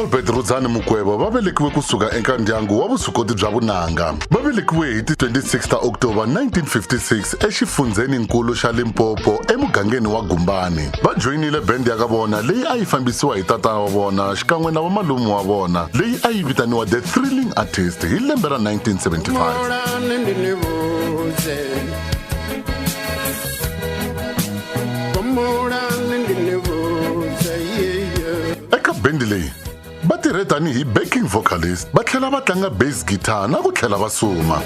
Colbert Mukhwevo va velekiwe kusuka eka ndyangu wa vuswikoti bya vunanga. Va velekiwe hi ti 26 ta October 1956 exifundzeninkulu xa Limpopo emugangeni wa Gumbani. Va joinile band ya ka vona leyi a yi fambisiwa hi tata wa vona xikan'we na vamalume wa vona leyi a yi vitaniwa The Thrilling Artist hi lembe ra 1975. Eka band leyi va tirhe tanihi backing vocalist, va tlhela va tlanga bass guitar na ku tlhela va suma.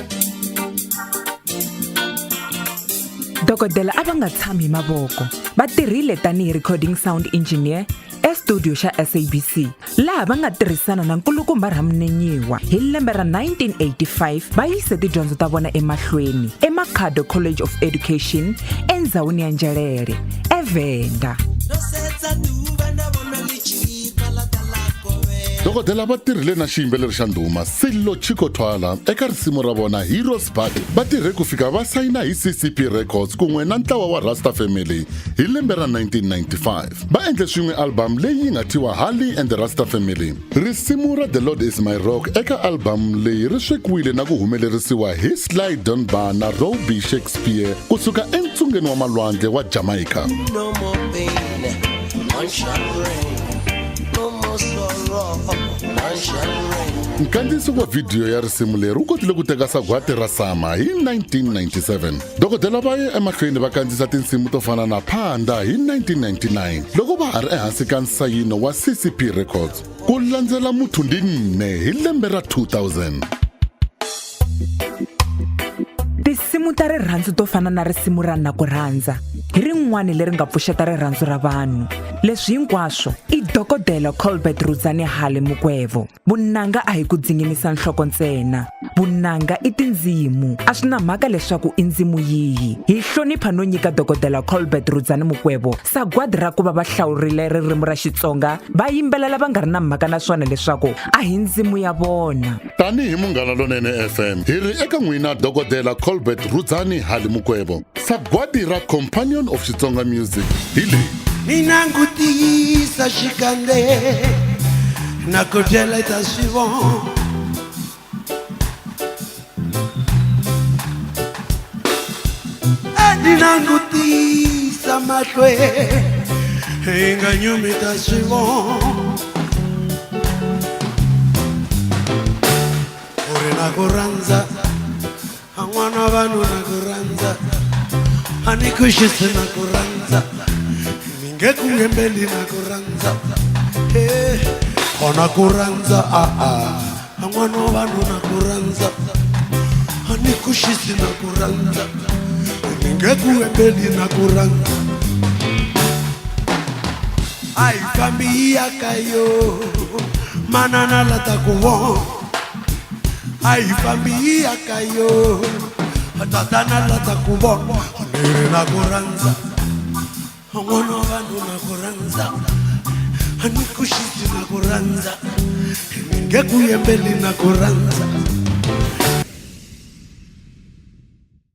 Dokodela a va nga tshami hi mavoko, va tirhile tanihi recording sound engineer estudio xa SABC laha va nga tirhisana na nkulukumba Ramunenyiwa. Hi lembe ra 1985 va yise tidyondzo ta vona emahlweni eMakhado College of Education endzhawini ya Njelele eVenda. Dokodela va tirhile na xiyimbeleri xa ndhuma Chicco Twala eka risimu ra vona Heroes Party. Va tirhe ku fika va sayina hi CCP Records kun'we na ntlawa wa Rasta Family hi lembe ra 1995. Va endle swin'we album leyi nga tiwa Harley and the Rasta Family. Risimu ra The Lord is my rock eka album leyi ri swekiwile na ku humelerisiwa hi Sly Dunbar na Robbie Shakespeare kusuka entsungeni wa malwandle wa Jamaica. No more pain, one shall rain. No more sorrow, one shall rain. Nkandziyiso wa video ya risimu leri u kotile ku teka sagwati ra Sama hi 1997. Dokodela va ye emahlweni va kandziyisa tinsimu to fana na Phanda hi 1999 loko va ha ri ehansi ka nsayino wa CCP Records. Ku landzela Muthundinne hi lembe ra 2000. Tinsimu ta rirhandzu to fana na risimu ra Na ku rhandza hi rin'wana leri nga pfuxeta rirhandzu ra vanhu. Leswi hinkwaswo i Dokodela Colbert Mukwevho. Vunanga a hi ku dzinginisa nhloko ntsena, vunanga i tindzimu. A swi na mhaka leswaku i ndzimu yihi. Hi hlonipha no nyika Dokodela Colbert Mukwevho sagwadi ra ku va va hlawurile ririmi ra Xitsonga va yimbelela va nga ri na mhaka na swona leswaku a hi ndzimu ya vona. Tanihi Munghana Lonene FM hi ri eka n'wina Dokodela Colbert Mukwevho, sagwadi ra Companion of Xitsonga Music hi leyi. Mina ngutisa xikande na ku dyeleta swivongo. Mina ngutisa mahlwe hi nga nyumi ta swivongo. U ri na ku rhandza a n'wana vanhu na ku rhandza a ni ku xisi na ku rhandza ngekungembeli na ku rhandza ona ku rhandza a n'wana vanhu na ku rhandza a ni ku xisi na ku rhandza ngekungembeli na ku rhandza a hi fambi hi ya ka yo manana la ta ku vona a hi fambi hi ya ka yo tatana la ta ku vona ni ri na ku rhandza n'wana vanhu na ku rhandza a ni ku xisi na ku rhandza nge ku yembeli na ku rhandza.